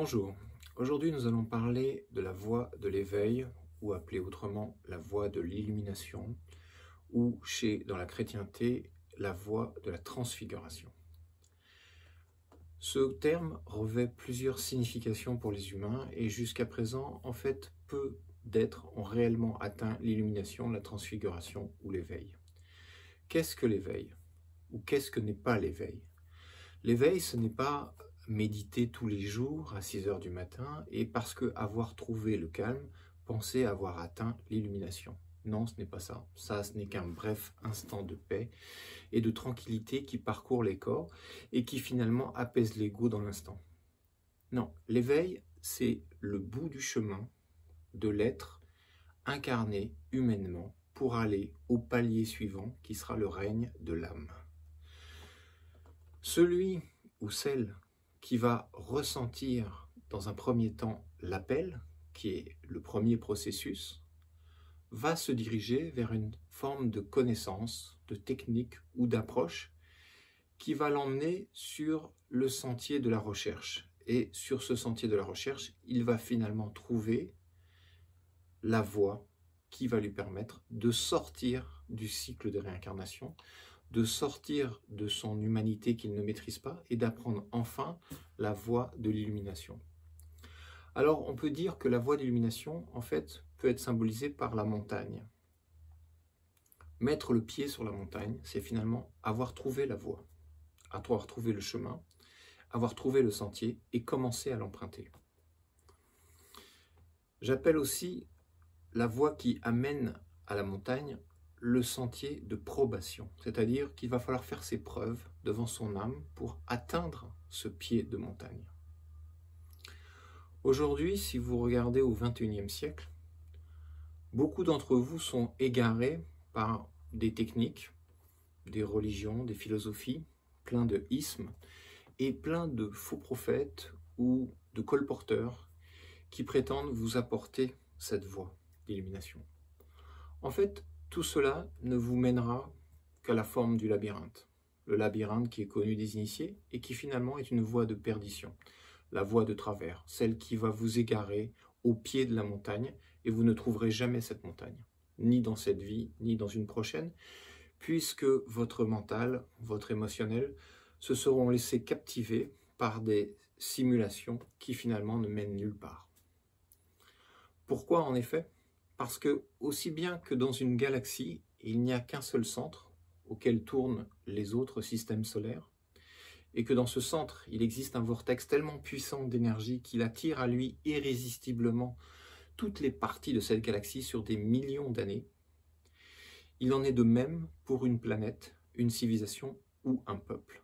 Bonjour, aujourd'hui nous allons parler de la voie de l'éveil, ou appelée autrement la voie de l'illumination, ou dans la chrétienté, la voie de la transfiguration. Ce terme revêt plusieurs significations pour les humains et jusqu'à présent, en fait, peu d'êtres ont réellement atteint l'illumination, la transfiguration ou l'éveil. Qu'est-ce que l'éveil? Ou qu'est-ce que n'est pas l'éveil? L'éveil, ce n'est pas méditer tous les jours à 6 heures du matin et parce que avoir trouvé le calme, penser avoir atteint l'illumination. Non, ce n'est pas ça. Ça, ce n'est qu'un bref instant de paix et de tranquillité qui parcourt les corps et qui finalement apaise l'ego dans l'instant. Non, l'éveil, c'est le bout du chemin de l'être incarné humainement pour aller au palier suivant qui sera le règne de l'âme. Celui ou celle qui va ressentir dans un premier temps l'appel, qui est le premier processus, va se diriger vers une forme de connaissance, de technique ou d'approche qui va l'emmener sur le sentier de la recherche. Et sur ce sentier de la recherche, il va finalement trouver la voie qui va lui permettre de sortir du cycle de réincarnation, de sortir de son humanité qu'il ne maîtrise pas et d'apprendre enfin la voie de l'illumination. Alors on peut dire que la voie de l'illumination, en fait, peut être symbolisée par la montagne. Mettre le pied sur la montagne, c'est finalement avoir trouvé la voie, avoir trouvé le chemin, avoir trouvé le sentier et commencer à l'emprunter. J'appelle aussi la voie qui amène à la montagne le sentier de probation, c'est-à-dire qu'il va falloir faire ses preuves devant son âme pour atteindre ce pied de montagne. Aujourd'hui, si vous regardez au XXIe siècle, beaucoup d'entre vous sont égarés par des techniques, des religions, des philosophies, plein de ismes et plein de faux prophètes ou de colporteurs qui prétendent vous apporter cette voie d'illumination. En fait, tout cela ne vous mènera qu'à la forme du labyrinthe. Le labyrinthe qui est connu des initiés et qui finalement est une voie de perdition, la voie de travers, celle qui va vous égarer au pied de la montagne et vous ne trouverez jamais cette montagne, ni dans cette vie, ni dans une prochaine, puisque votre mental, votre émotionnel, se seront laissés captiver par des simulations qui finalement ne mènent nulle part. Pourquoi en effet ? Parce que, aussi bien que dans une galaxie, il n'y a qu'un seul centre auquel tournent les autres systèmes solaires, et que dans ce centre, il existe un vortex tellement puissant d'énergie qu'il attire à lui irrésistiblement toutes les parties de cette galaxie sur des millions d'années, il en est de même pour une planète, une civilisation ou un peuple.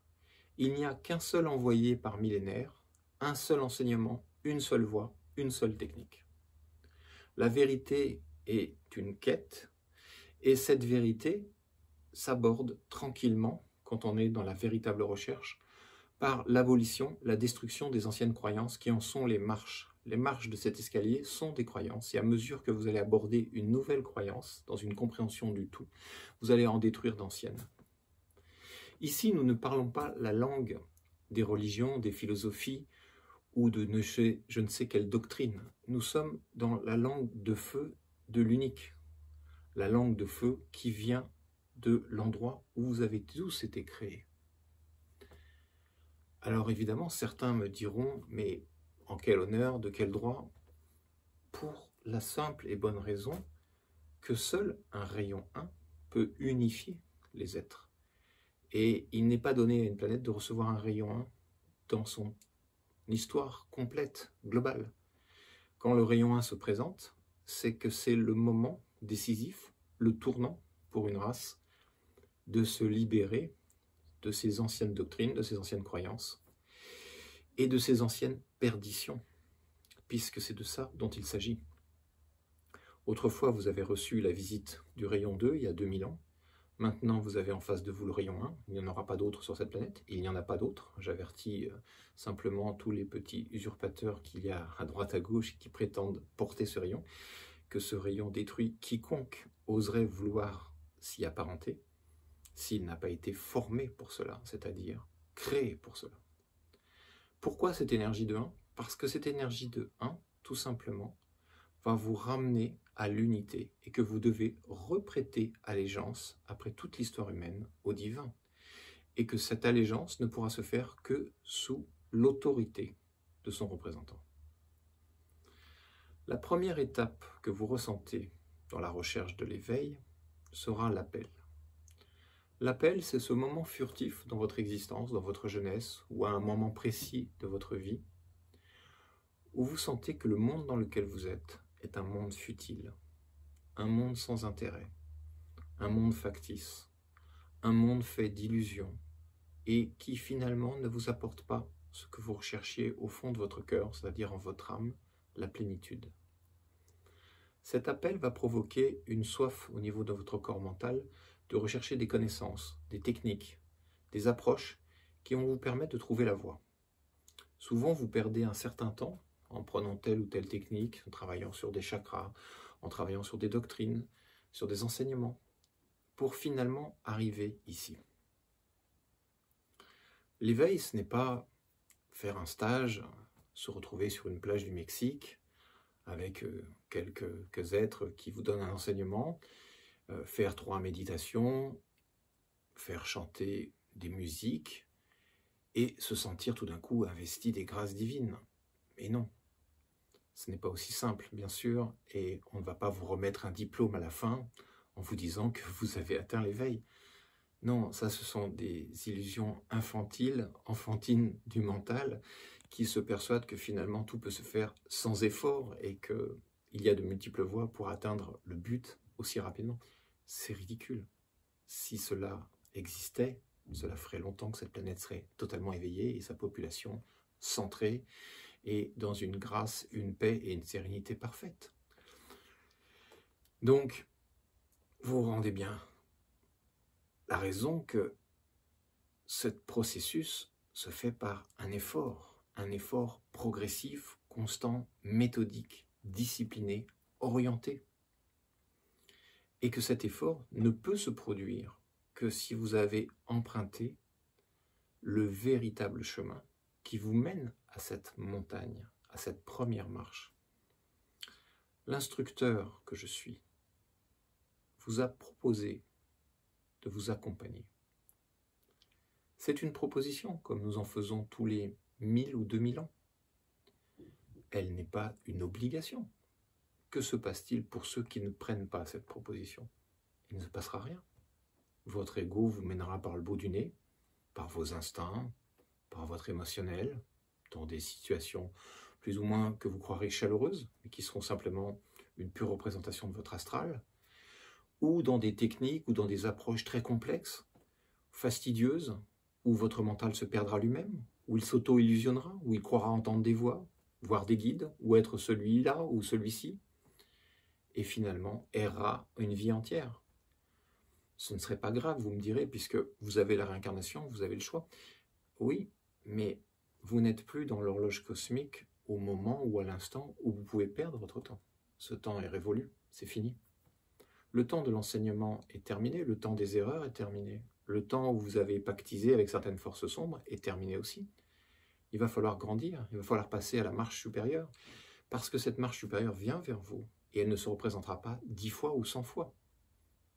Il n'y a qu'un seul envoyé par millénaire, un seul enseignement, une seule voie, une seule technique. La vérité est une quête, et cette vérité s'aborde tranquillement, quand on est dans la véritable recherche, par l'abolition, la destruction des anciennes croyances qui en sont les marches. Les marches de cet escalier sont des croyances, et à mesure que vous allez aborder une nouvelle croyance, dans une compréhension du tout, vous allez en détruire d'anciennes. Ici, nous ne parlons pas la langue des religions, des philosophies, ou de je ne sais quelle doctrine. Nous sommes dans la langue de feu de l'unique, la langue de feu qui vient de l'endroit où vous avez tous été créés. Alors évidemment, certains me diront, mais en quel honneur, de quel droit? Pour la simple et bonne raison que seul un rayon 1 peut unifier les êtres. Et il n'est pas donné à une planète de recevoir un rayon 1 dans son histoire complète, globale. Quand le rayon 1 se présente, c'est que c'est le moment décisif, le tournant pour une race, de se libérer de ses anciennes doctrines, de ses anciennes croyances et de ses anciennes perditions, puisque c'est de ça dont il s'agit. Autrefois, vous avez reçu la visite du rayon 2 il y a 2000 ans. Maintenant, vous avez en face de vous le rayon 1. Il n'y en aura pas d'autres sur cette planète. Il n'y en a pas d'autres. J'avertis simplement tous les petits usurpateurs qu'il y a à droite à gauche qui prétendent porter ce rayon, que ce rayon détruit quiconque oserait vouloir s'y apparenter, s'il n'a pas été formé pour cela, c'est-à-dire créé pour cela. Pourquoi cette énergie de 1 ? Parce que cette énergie de 1, tout simplement, va vous ramener à l'unité et que vous devez reprêter allégeance, après toute l'histoire humaine, au divin. Et que cette allégeance ne pourra se faire que sous l'autorité de son représentant. La première étape que vous ressentez dans la recherche de l'éveil sera l'appel. L'appel, c'est ce moment furtif dans votre existence, dans votre jeunesse, ou à un moment précis de votre vie, où vous sentez que le monde dans lequel vous êtes est un monde futile, un monde sans intérêt, un monde factice, un monde fait d'illusions, et qui finalement ne vous apporte pas ce que vous recherchiez au fond de votre cœur, c'est-à-dire en votre âme, la plénitude. Cet appel va provoquer une soif au niveau de votre corps mental de rechercher des connaissances, des techniques, des approches qui vont vous permettre de trouver la voie. Souvent, vous perdez un certain temps en prenant telle ou telle technique, en travaillant sur des chakras, en travaillant sur des doctrines, sur des enseignements, pour finalement arriver ici. L'éveil, ce n'est pas faire un stage, se retrouver sur une plage du Mexique avec quelques êtres qui vous donnent un enseignement, faire 3 méditations, faire chanter des musiques et se sentir tout d'un coup investi des grâces divines. Mais non, ce n'est pas aussi simple, bien sûr, et on ne va pas vous remettre un diplôme à la fin en vous disant que vous avez atteint l'éveil. Non, ça, ce sont des illusions enfantines du mental, qui se persuadent que finalement tout peut se faire sans effort et qu'il y a de multiples voies pour atteindre le but aussi rapidement. C'est ridicule. Si cela existait, cela ferait longtemps que cette planète serait totalement éveillée et sa population centrée et dans une grâce, une paix et une sérénité parfaite. Donc, vous vous rendez bien la raison que ce processus se fait par un effort progressif, constant, méthodique, discipliné, orienté. Et que cet effort ne peut se produire que si vous avez emprunté le véritable chemin qui vous mène à cette montagne, à cette première marche. L'instructeur que je suis vous a proposé de vous accompagner. C'est une proposition, comme nous en faisons tous les 1000 ou 2000 ans. Elle n'est pas une obligation. Que se passe-t-il pour ceux qui ne prennent pas cette proposition? Il ne se passera rien. Votre ego vous mènera par le bout du nez, par vos instincts, par votre émotionnel, dans des situations plus ou moins que vous croirez chaleureuses, mais qui seront simplement une pure représentation de votre astral, ou dans des techniques ou dans des approches très complexes, fastidieuses, où votre mental se perdra lui-même, où il s'auto-illusionnera, où il croira entendre des voix, voir des guides, ou être celui-là ou celui-ci, et finalement errera une vie entière. Ce ne serait pas grave, vous me direz, puisque vous avez la réincarnation, vous avez le choix. Oui, mais vous n'êtes plus dans l'horloge cosmique au moment ou à l'instant où vous pouvez perdre votre temps. Ce temps est révolu, c'est fini. Le temps de l'enseignement est terminé, le temps des erreurs est terminé. Le temps où vous avez pactisé avec certaines forces sombres est terminé aussi. Il va falloir grandir, il va falloir passer à la marche supérieure, parce que cette marche supérieure vient vers vous, et elle ne se représentera pas 10 fois ou 100 fois.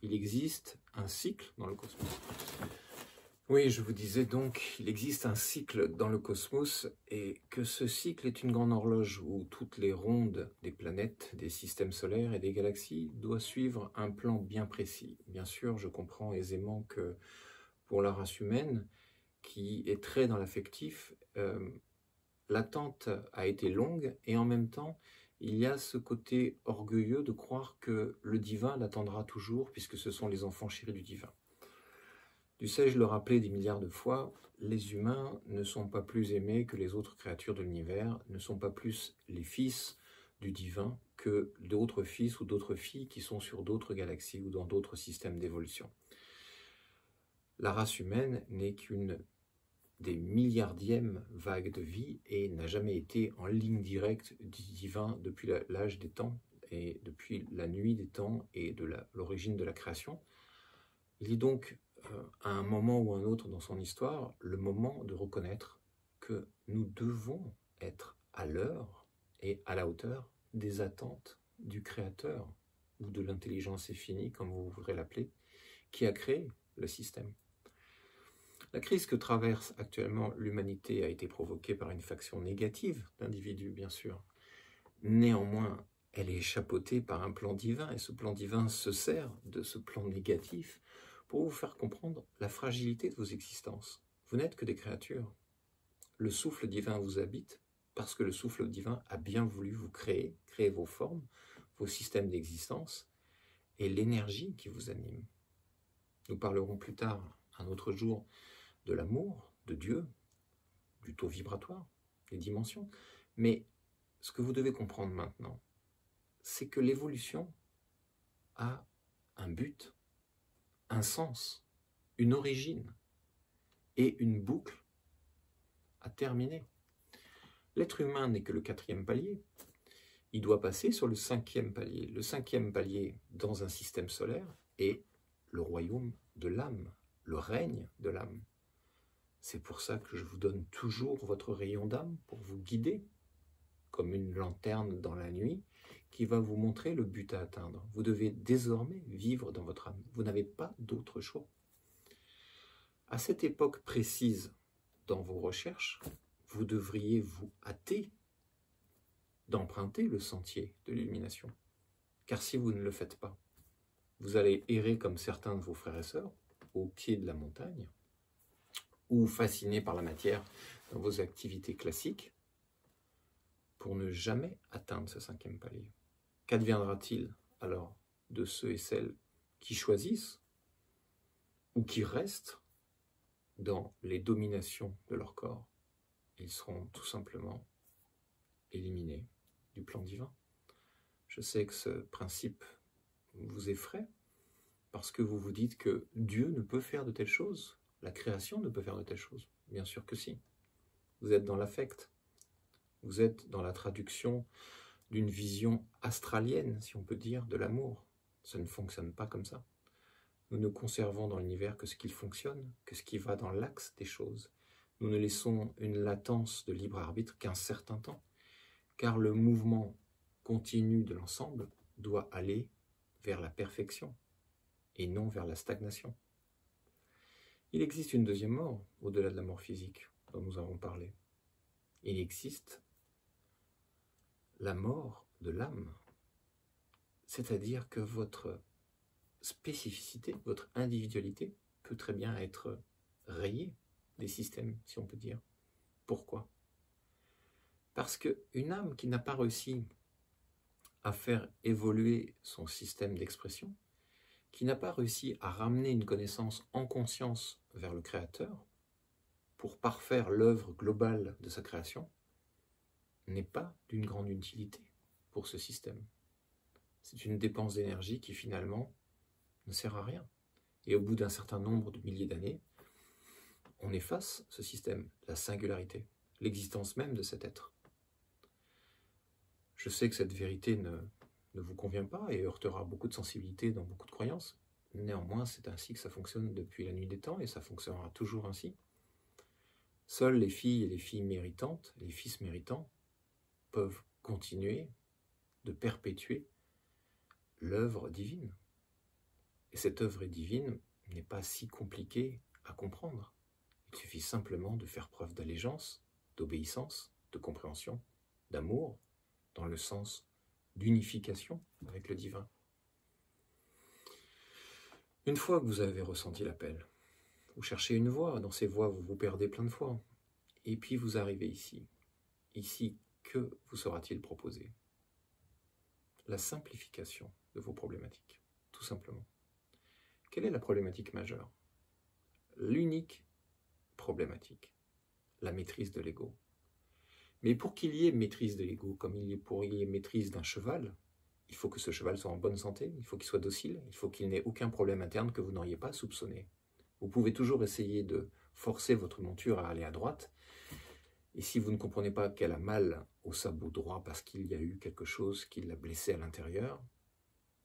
Il existe un cycle dans le cosmos. Oui, je vous disais donc, il existe un cycle dans le cosmos, et que ce cycle est une grande horloge où toutes les rondes des planètes, des systèmes solaires et des galaxies doivent suivre un plan bien précis. Bien sûr, je comprends aisément que pour la race humaine, qui est très dans l'affectif, l'attente a été longue, et en même temps, il y a ce côté orgueilleux de croire que le divin l'attendra toujours, puisque ce sont les enfants chéris du divin. Dussé-je le rappeler des milliards de fois, les humains ne sont pas plus aimés que les autres créatures de l'univers, ne sont pas plus les fils du divin que d'autres fils ou d'autres filles qui sont sur d'autres galaxies ou dans d'autres systèmes d'évolution. La race humaine n'est qu'une des milliardièmes vagues de vie et n'a jamais été en ligne directe du divin depuis l'âge des temps et depuis la nuit des temps et de l'origine de la création. Il est donc à un moment ou un autre dans son histoire, le moment de reconnaître que nous devons être à l'heure et à la hauteur des attentes du créateur ou de l'intelligence infinie, comme vous voudrez l'appeler, qui a créé le système. La crise que traverse actuellement l'humanité a été provoquée par une faction négative d'individus, bien sûr. Néanmoins, elle est chapeautée par un plan divin, et ce plan divin se sert de ce plan négatif pour vous faire comprendre la fragilité de vos existences. Vous n'êtes que des créatures. Le souffle divin vous habite parce que le souffle divin a bien voulu vous créer vos formes, vos systèmes d'existence et l'énergie qui vous anime. Nous parlerons plus tard, un autre jour, de l'amour, de Dieu, du taux vibratoire, des dimensions. Mais ce que vous devez comprendre maintenant, c'est que l'évolution a un but, un sens, une origine et une boucle à terminer. L'être humain n'est que le 4e palier. Il doit passer sur le 5e palier. Le 5e palier dans un système solaire est le royaume de l'âme, le règne de l'âme. C'est pour ça que je vous donne toujours votre rayon d'âme pour vous guider, comme une lanterne dans la nuit, qui va vous montrer le but à atteindre. Vous devez désormais vivre dans votre âme. Vous n'avez pas d'autre choix. À cette époque précise dans vos recherches, vous devriez vous hâter d'emprunter le sentier de l'illumination. Car si vous ne le faites pas, vous allez errer comme certains de vos frères et sœurs, au pied de la montagne, ou fascinés par la matière dans vos activités classiques, pour ne jamais atteindre ce 5e palier. Qu'adviendra-t-il alors de ceux et celles qui choisissent ou qui restent dans les dominations de leur corps? Ils seront tout simplement éliminés du plan divin. Je sais que ce principe vous effraie parce que vous vous dites que Dieu ne peut faire de telles choses, la création ne peut faire de telles choses. Bien sûr que si. Vous êtes dans l'affect, vous êtes dans la traduction d'une vision astralienne, si on peut dire, de l'amour. Ça ne fonctionne pas comme ça. Nous ne conservons dans l'univers que ce qui fonctionne, que ce qui va dans l'axe des choses. Nous ne laissons une latence de libre arbitre qu'un certain temps, car le mouvement continu de l'ensemble doit aller vers la perfection et non vers la stagnation. Il existe une deuxième mort, au-delà de la mort physique, dont nous avons parlé. Il existe la mort de l'âme, c'est-à-dire que votre spécificité, votre individualité peut très bien être rayée des systèmes, si on peut dire. Pourquoi? Parce qu'une âme qui n'a pas réussi à faire évoluer son système d'expression, qui n'a pas réussi à ramener une connaissance en conscience vers le Créateur, pour parfaire l'œuvre globale de sa création, n'est pas d'une grande utilité pour ce système. C'est une dépense d'énergie qui finalement ne sert à rien. Et au bout d'un certain nombre de milliers d'années, on efface ce système, la singularité, l'existence même de cet être. Je sais que cette vérité ne vous convient pas et heurtera beaucoup de sensibilité dans beaucoup de croyances. Néanmoins, c'est ainsi que ça fonctionne depuis la nuit des temps et ça fonctionnera toujours ainsi. Seules les filles et les filles méritantes, les fils méritants, peuvent continuer de perpétuer l'œuvre divine. Et cette œuvre divine n'est pas si compliquée à comprendre. Il suffit simplement de faire preuve d'allégeance, d'obéissance, de compréhension, d'amour, dans le sens d'unification avec le divin. Une fois que vous avez ressenti l'appel, vous cherchez une voie, dans ces voies vous vous perdez plein de fois, et puis vous arrivez ici. Ici, que vous sera-t-il proposé? La simplification de vos problématiques, tout simplement. Quelle est la problématique majeure? L'unique problématique, la maîtrise de l'ego. Mais pour qu'il y ait maîtrise de l'ego, comme pour qu'il y ait maîtrise d'un cheval, il faut que ce cheval soit en bonne santé, il faut qu'il soit docile, il faut qu'il n'ait aucun problème interne que vous n'auriez pas soupçonné. Vous pouvez toujours essayer de forcer votre monture à aller à droite, et si vous ne comprenez pas qu'elle a mal au sabot droit parce qu'il y a eu quelque chose qui l'a blessé à l'intérieur,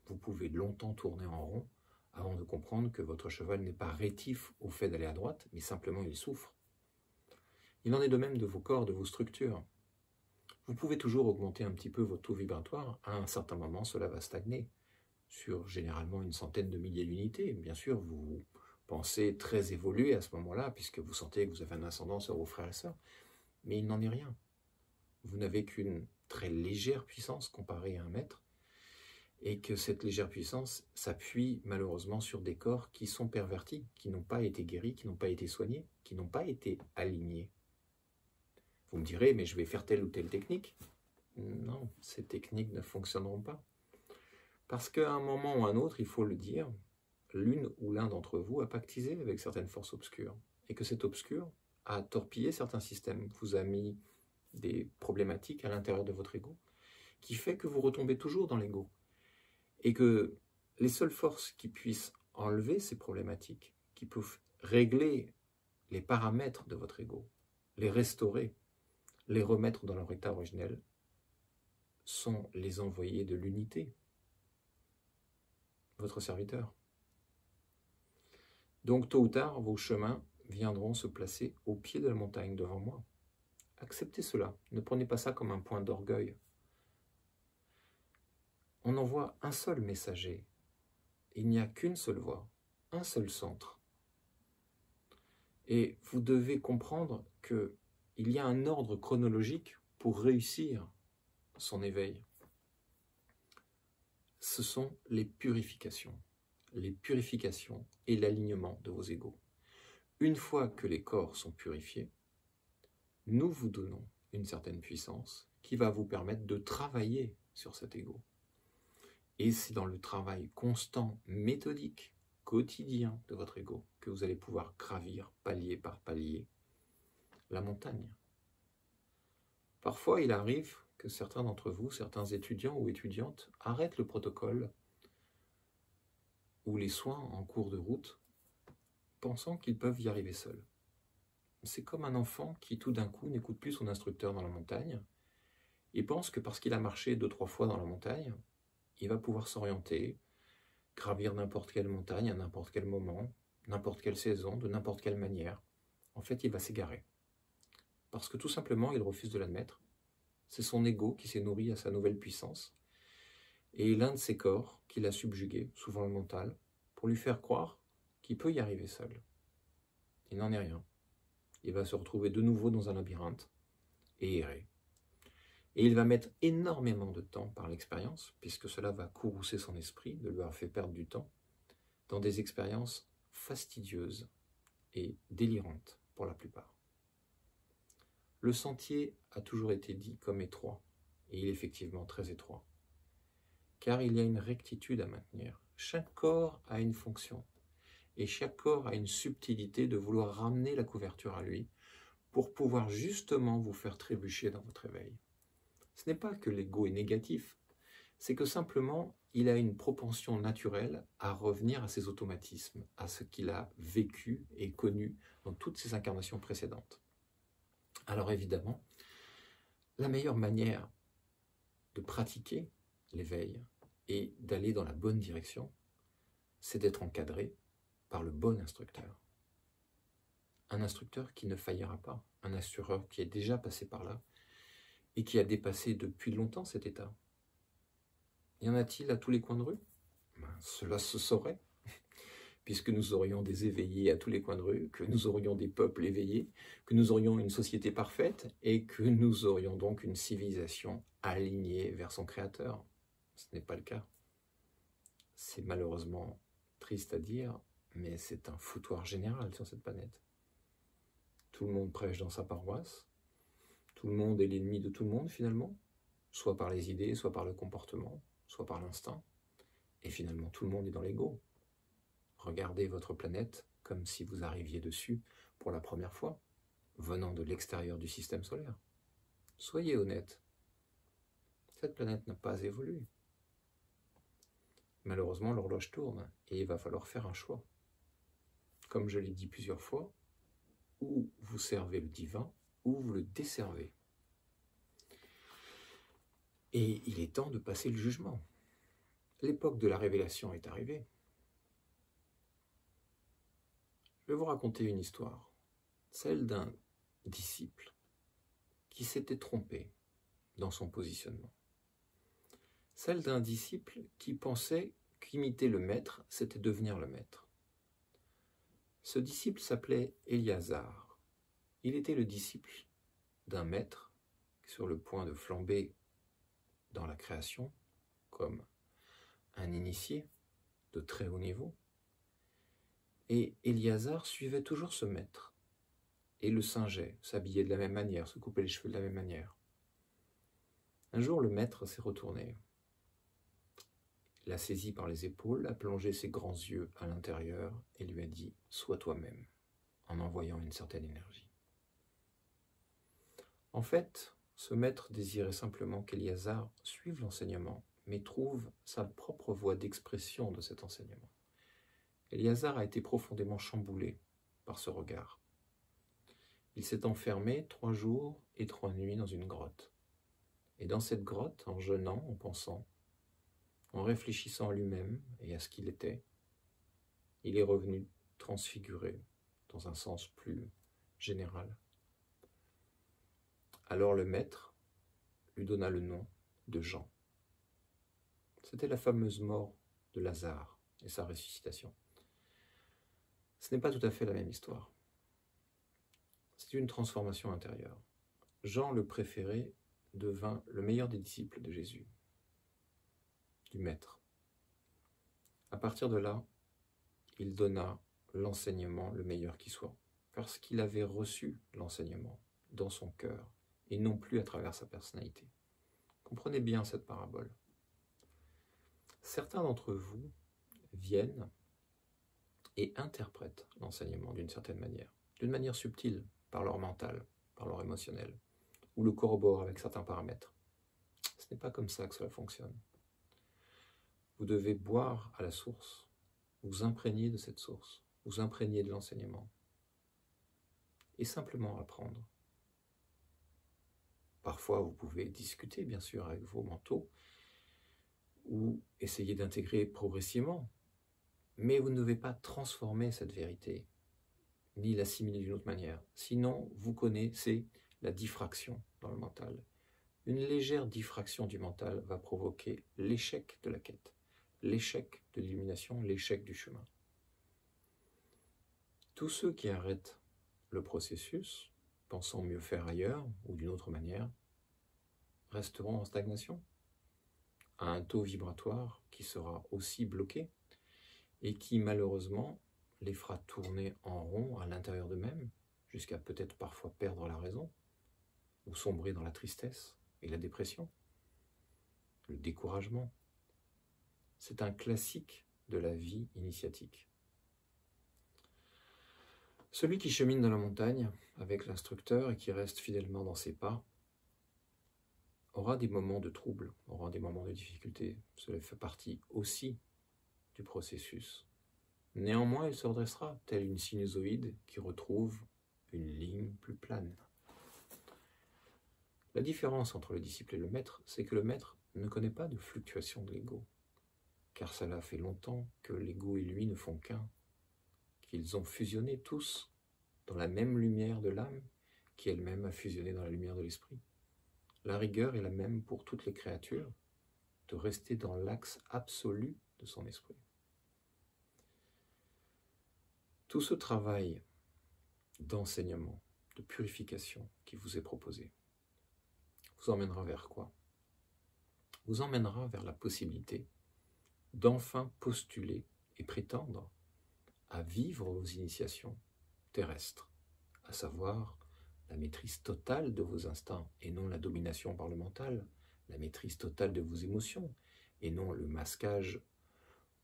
vous pouvez longtemps tourner en rond avant de comprendre que votre cheval n'est pas rétif au fait d'aller à droite, mais simplement il souffre. Il en est de même de vos corps, de vos structures. Vous pouvez toujours augmenter un petit peu votre taux vibratoire. À un certain moment, cela va stagner sur généralement une centaine de milliers d'unités. Bien sûr, vous pensez très évoluer à ce moment-là, puisque vous sentez que vous avez un ascendant sur vos frères et sœurs. Mais il n'en est rien. Vous n'avez qu'une très légère puissance comparée à un maître, et que cette légère puissance s'appuie malheureusement sur des corps qui sont pervertis, qui n'ont pas été guéris, qui n'ont pas été soignés, qui n'ont pas été alignés. Vous me direz, mais je vais faire telle ou telle technique. Non, ces techniques ne fonctionneront pas. Parce qu'à un moment ou à un autre, il faut le dire, l'une ou l'un d'entre vous a pactisé avec certaines forces obscures. Et que cet obscur a torpillé certains systèmes, vous a mis des problématiques à l'intérieur de votre ego, qui fait que vous retombez toujours dans l'ego. Et que les seules forces qui puissent enlever ces problématiques, qui peuvent régler les paramètres de votre ego, les restaurer, les remettre dans leur état originel, sont les envoyés de l'unité, votre serviteur. Donc tôt ou tard, vos chemins viendront se placer au pied de la montagne devant moi. Acceptez cela, ne prenez pas ça comme un point d'orgueil. On envoie un seul messager, il n'y a qu'une seule voie, un seul centre. Et vous devez comprendre qu'il y a un ordre chronologique pour réussir son éveil. Ce sont les purifications et l'alignement de vos égos. Une fois que les corps sont purifiés, nous vous donnons une certaine puissance qui va vous permettre de travailler sur cet ego. Et c'est dans le travail constant, méthodique, quotidien de votre ego que vous allez pouvoir gravir palier par palier la montagne. Parfois, il arrive que certains d'entre vous, certains étudiants ou étudiantes, arrêtent le protocole ou les soins en cours de route, pensant qu'ils peuvent y arriver seuls. C'est comme un enfant qui tout d'un coup n'écoute plus son instructeur dans la montagne et pense que parce qu'il a marché 2-3 fois dans la montagne, il va pouvoir s'orienter, gravir n'importe quelle montagne à n'importe quel moment, n'importe quelle saison, de n'importe quelle manière. En fait, il va s'égarer. Parce que tout simplement, il refuse de l'admettre. C'est son ego qui s'est nourri à sa nouvelle puissance. Et l'un de ses corps qui l'a subjugué, souvent le mental, pour lui faire croire qu'il peut y arriver seul. Il n'en est rien. Il va se retrouver de nouveau dans un labyrinthe et errer. Et il va mettre énormément de temps par l'expérience, puisque cela va courroucer son esprit, de lui avoir fait perdre du temps, dans des expériences fastidieuses et délirantes pour la plupart. Le sentier a toujours été dit comme étroit, et il est effectivement très étroit, car il y a une rectitude à maintenir. Chaque corps a une fonction, et chaque corps a une subtilité de vouloir ramener la couverture à lui, pour pouvoir justement vous faire trébucher dans votre éveil. Ce n'est pas que l'ego est négatif, c'est que simplement, il a une propension naturelle à revenir à ses automatismes, à ce qu'il a vécu et connu dans toutes ses incarnations précédentes. Alors évidemment, la meilleure manière de pratiquer l'éveil et d'aller dans la bonne direction, c'est d'être encadré par le bon instructeur. Un instructeur qui ne faillira pas, un assureur qui est déjà passé par là, et qui a dépassé depuis longtemps cet état. Y en a-t-il à tous les coins de rue? Cela se saurait, puisque nous aurions des éveillés à tous les coins de rue, que nous aurions des peuples éveillés, que nous aurions une société parfaite, et que nous aurions donc une civilisation alignée vers son créateur. Ce n'est pas le cas. C'est malheureusement triste à dire, mais c'est un foutoir général sur cette planète. Tout le monde prêche dans sa paroisse, tout le monde est l'ennemi de tout le monde finalement, soit par les idées, soit par le comportement, soit par l'instinct, et finalement tout le monde est dans l'ego. Regardez votre planète comme si vous arriviez dessus pour la première fois, venant de l'extérieur du système solaire. Soyez honnête, cette planète n'a pas évolué. Malheureusement, l'horloge tourne et il va falloir faire un choix. Comme je l'ai dit plusieurs fois, ou vous servez le divin, ou vous le desservez. Et il est temps de passer le jugement. L'époque de la révélation est arrivée. Je vais vous raconter une histoire, celle d'un disciple qui s'était trompé dans son positionnement. Celle d'un disciple qui pensait qu'imiter le maître, c'était devenir le maître. Ce disciple s'appelait Éliazar. Il était le disciple d'un maître sur le point de flamber dans la création, comme un initié de très haut niveau. Et Éliazar suivait toujours ce maître et le singeait, s'habillait de la même manière, se coupait les cheveux de la même manière. Un jour, le maître s'est retourné, l'a saisi par les épaules, a plongé ses grands yeux à l'intérieur et lui a dit « Sois toi-même » en envoyant une certaine énergie. En fait, ce maître désirait simplement qu'Éliazar suive l'enseignement, mais trouve sa propre voie d'expression de cet enseignement. Éliazar a été profondément chamboulé par ce regard. Il s'est enfermé 3 jours et 3 nuits dans une grotte. Et dans cette grotte, en jeûnant, en pensant, en réfléchissant à lui-même et à ce qu'il était, il est revenu transfiguré dans un sens plus général. Alors le maître lui donna le nom de Jean. C'était la fameuse mort de Lazare et sa ressuscitation. Ce n'est pas tout à fait la même histoire. C'est une transformation intérieure. Jean, le préféré, devint le meilleur des disciples de Jésus, du Maître. À partir de là, il donna l'enseignement le meilleur qui soit, parce qu'il avait reçu l'enseignement dans son cœur, et non plus à travers sa personnalité. Comprenez bien cette parabole. Certains d'entre vous viennent et interprètent l'enseignement d'une certaine manière subtile, par leur mental, par leur émotionnel, ou le corroborent avec certains paramètres. Ce n'est pas comme ça que cela fonctionne. Vous devez boire à la source, vous imprégner de cette source, vous imprégner de l'enseignement, et simplement apprendre. Parfois, vous pouvez discuter, bien sûr, avec vos mentors, ou essayer d'intégrer progressivement, mais vous ne devez pas transformer cette vérité, ni l'assimiler d'une autre manière. Sinon, vous connaissez la diffraction dans le mental. Une légère diffraction du mental va provoquer l'échec de la quête, l'échec de l'illumination, l'échec du chemin. Tous ceux qui arrêtent le processus, pensant mieux faire ailleurs ou d'une autre manière, resteront en stagnation, à un taux vibratoire qui sera aussi bloqué et qui malheureusement les fera tourner en rond à l'intérieur d'eux-mêmes, jusqu'à peut-être parfois perdre la raison, ou sombrer dans la tristesse et la dépression, le découragement. C'est un classique de la vie initiatique. Celui qui chemine dans la montagne avec l'instructeur et qui reste fidèlement dans ses pas aura des moments de trouble, aura des moments de difficulté. Cela fait partie aussi du processus. Néanmoins, il se redressera, tel une sinusoïde qui retrouve une ligne plus plane. La différence entre le disciple et le maître, c'est que le maître ne connaît pas de fluctuation de l'ego, car cela fait longtemps que l'ego et lui ne font qu'un, qu'ils ont fusionné tous dans la même lumière de l'âme, qui elle-même a fusionné dans la lumière de l'esprit. La rigueur est la même pour toutes les créatures, de rester dans l'axe absolu de son esprit. Tout ce travail d'enseignement, de purification qui vous est proposé, vous emmènera vers quoi? Vous emmènera vers la possibilité d'enfin postuler et prétendre à vivre vos initiations terrestres, à savoir la maîtrise totale de vos instincts et non la domination par le mental, la maîtrise totale de vos émotions et non le masquage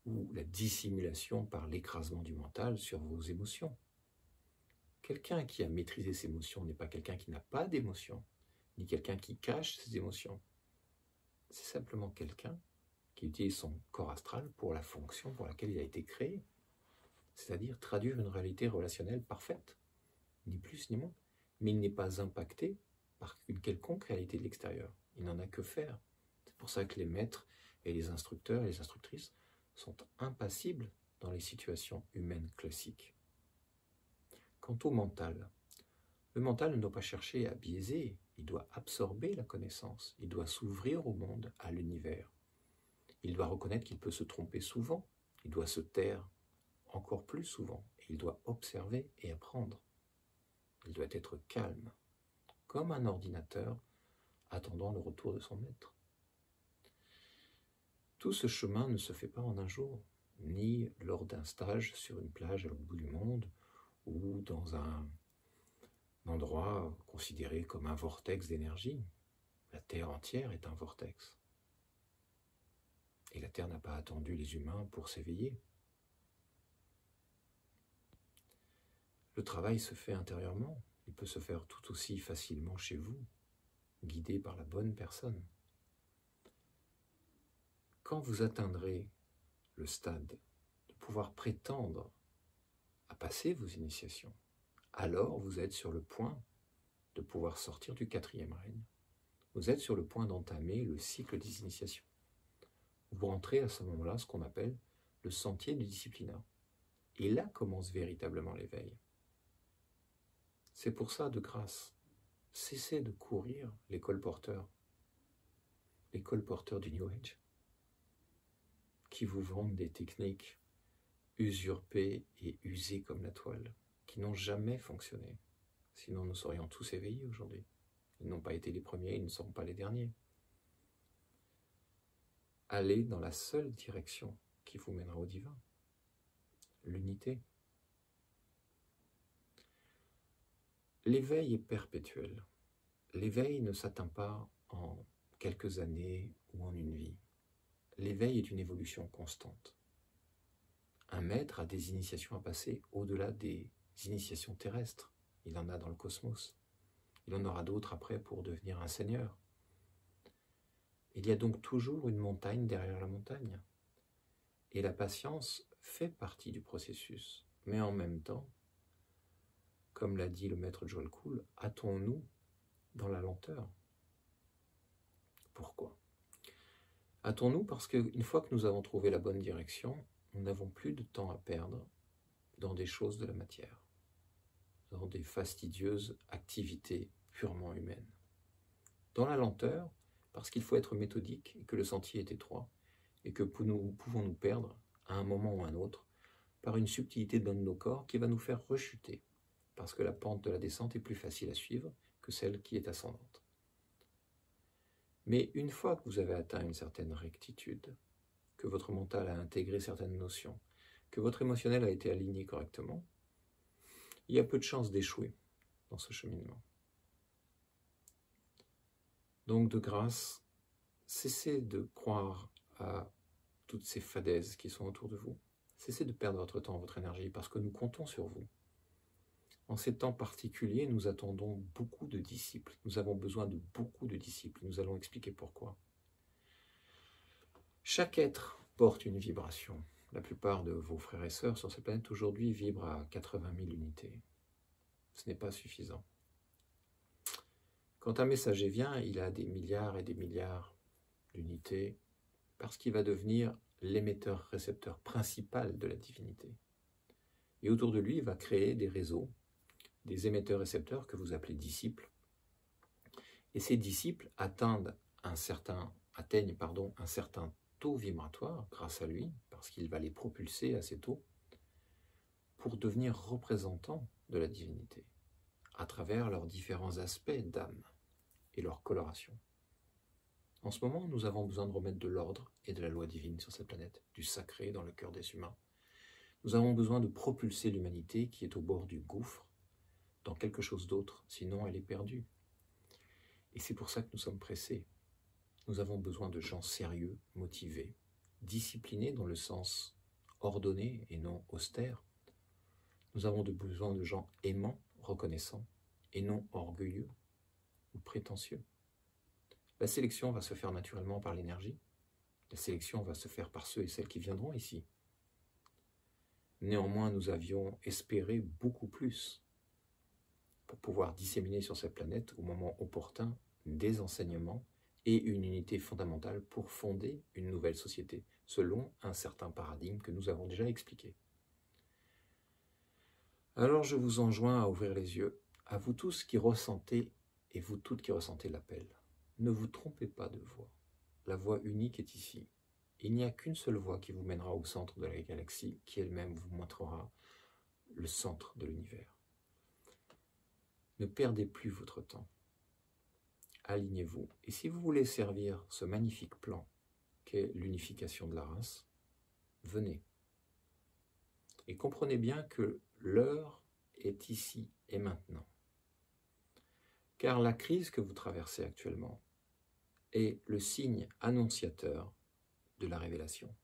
ou la dissimulation par l'écrasement du mental sur vos émotions. Quelqu'un qui a maîtrisé ses émotions n'est pas quelqu'un qui n'a pas d'émotions, ni quelqu'un qui cache ses émotions. C'est simplement quelqu'un qui utilise son corps astral pour la fonction pour laquelle il a été créé, c'est-à-dire traduire une réalité relationnelle parfaite, ni plus ni moins, mais il n'est pas impacté par une quelconque réalité de l'extérieur. Il n'en a que faire. C'est pour ça que les maîtres et les instructeurs et les instructrices sont impassibles dans les situations humaines classiques. Quant au mental, le mental ne doit pas chercher à biaiser il doit absorber la connaissance, il doit s'ouvrir au monde, à l'univers. Il doit reconnaître qu'il peut se tromper souvent, il doit se taire encore plus souvent, et il doit observer et apprendre. Il doit être calme, comme un ordinateur attendant le retour de son maître. Tout ce chemin ne se fait pas en un jour, ni lors d'un stage sur une plage à l'autre bout du monde, ou dans un endroit considéré comme un vortex d'énergie. La Terre entière est un vortex. Et la Terre n'a pas attendu les humains pour s'éveiller. Le travail se fait intérieurement. Il peut se faire tout aussi facilement chez vous, guidé par la bonne personne. Quand vous atteindrez le stade de pouvoir prétendre à passer vos initiations, alors vous êtes sur le point de pouvoir sortir du 4e règne. Vous êtes sur le point d'entamer le cycle des initiations. Vous rentrez à ce moment-là ce qu'on appelle le sentier du disciplinat. Et là commence véritablement l'éveil. C'est pour ça, de grâce, cessez de courir les colporteurs du New Age, qui vous vendent des techniques usurpées et usées comme la toile, qui n'ont jamais fonctionné. Sinon nous serions tous éveillés aujourd'hui. Ils n'ont pas été les premiers, ils ne seront pas les derniers. Allez dans la seule direction qui vous mènera au divin, l'unité. L'éveil est perpétuel. L'éveil ne s'atteint pas en quelques années ou en une vie. L'éveil est une évolution constante. Un maître a des initiations à passer au-delà des initiations terrestres. Il en a dans le cosmos. Il en aura d'autres après pour devenir un seigneur. Il y a donc toujours une montagne derrière la montagne. Et la patience fait partie du processus. Mais en même temps, comme l'a dit le maître Joel Kuhl, hâtons-nous dans la lenteur. Pourquoi ? Hâtons-nous parce qu'une fois que nous avons trouvé la bonne direction, nous n'avons plus de temps à perdre dans des choses de la matière, dans des fastidieuses activités purement humaines. Dans la lenteur, parce qu'il faut être méthodique et que le sentier est étroit, et que nous pouvons nous perdre à un moment ou à un autre par une subtilité de nos corps qui va nous faire rechuter, parce que la pente de la descente est plus facile à suivre que celle qui est ascendante. Mais une fois que vous avez atteint une certaine rectitude, que votre mental a intégré certaines notions, que votre émotionnel a été aligné correctement, il y a peu de chances d'échouer dans ce cheminement. Donc de grâce, cessez de croire à toutes ces fadaises qui sont autour de vous. Cessez de perdre votre temps, votre énergie, parce que nous comptons sur vous. En ces temps particuliers, nous attendons beaucoup de disciples. Nous avons besoin de beaucoup de disciples. Nous allons expliquer pourquoi. Chaque être porte une vibration. La plupart de vos frères et sœurs sur cette planète aujourd'hui vibrent à 80 000 unités. Ce n'est pas suffisant. Quand un messager vient, il a des milliards et des milliards d'unités parce qu'il va devenir l'émetteur-récepteur principal de la divinité. Et autour de lui, il va créer des réseaux, des émetteurs-récepteurs que vous appelez disciples. Et ces disciples atteignent un certain taux vibratoire grâce à lui, parce qu'il va les propulser à ces taux, pour devenir représentants de la divinité, à travers leurs différents aspects d'âme et leur coloration. En ce moment, nous avons besoin de remettre de l'ordre et de la loi divine sur cette planète, du sacré dans le cœur des humains. Nous avons besoin de propulser l'humanité qui est au bord du gouffre dans quelque chose d'autre, sinon elle est perdue. Et c'est pour ça que nous sommes pressés. Nous avons besoin de gens sérieux, motivés, disciplinés dans le sens ordonné et non austère. Nous avons besoin de gens aimants, reconnaissants, et non orgueilleux ou prétentieux. La sélection va se faire naturellement par l'énergie. La sélection va se faire par ceux et celles qui viendront ici. Néanmoins, nous avions espéré beaucoup plus pour pouvoir disséminer sur cette planète au moment opportun des enseignements et une unité fondamentale pour fonder une nouvelle société, selon un certain paradigme que nous avons déjà expliqué. Alors je vous enjoins à ouvrir les yeux, à vous tous qui ressentez et vous toutes qui ressentez l'appel, ne vous trompez pas de voie. La voie unique est ici. Il n'y a qu'une seule voie qui vous mènera au centre de la galaxie, qui elle-même vous montrera le centre de l'univers. Ne perdez plus votre temps. Alignez-vous. Et si vous voulez servir ce magnifique plan qu'est l'unification de la race, venez. Et comprenez bien que l'heure est ici et maintenant. Car la crise que vous traversez actuellement est le signe annonciateur de la révélation,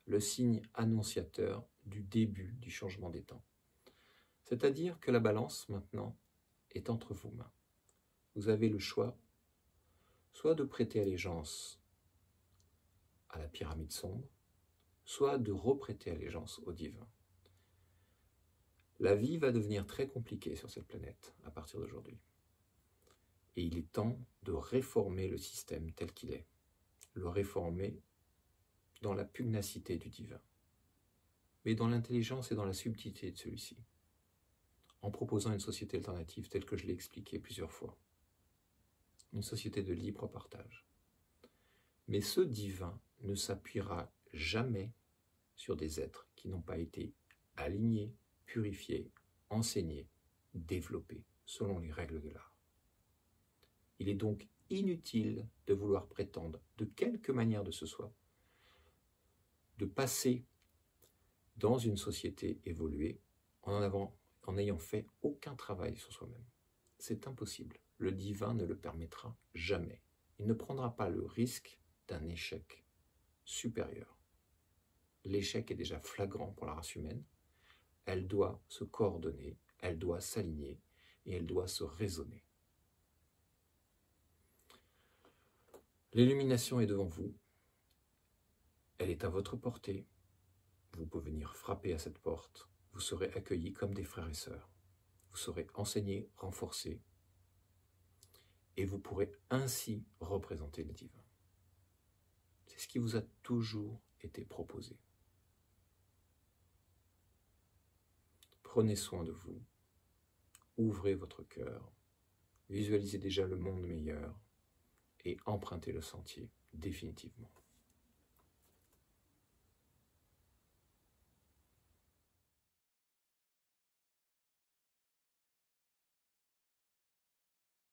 le signe annonciateur du début du changement des temps. C'est-à-dire que la balance maintenant est entre vos mains. Vous avez le choix, soit de prêter allégeance à la pyramide sombre, soit de reprêter allégeance au divin. La vie va devenir très compliquée sur cette planète à partir d'aujourd'hui. Et il est temps de réformer le système tel qu'il est, le réformer dans la pugnacité du divin, mais dans l'intelligence et dans la subtilité de celui-ci, en proposant une société alternative telle que je l'ai expliqué plusieurs fois, une société de libre partage. Mais ce divin ne s'appuiera jamais sur des êtres qui n'ont pas été alignés, purifiés, enseignés, développés selon les règles de l'art. Il est donc inutile de vouloir prétendre, de quelque manière de ce soit, de passer dans une société évoluée en n'ayant fait aucun travail sur soi-même. C'est impossible. Le divin ne le permettra jamais. Il ne prendra pas le risque d'un échec supérieur. L'échec est déjà flagrant pour la race humaine. Elle doit se coordonner, elle doit s'aligner et elle doit se raisonner. L'illumination est devant vous. Elle est à votre portée. Vous pouvez venir frapper à cette porte. Vous serez accueillis comme des frères et sœurs. Vous serez enseignés, renforcés. Et vous pourrez ainsi représenter le divin. C'est ce qui vous a toujours été proposé. Prenez soin de vous. Ouvrez votre cœur. Visualisez déjà le monde meilleur et empruntez le sentier définitivement.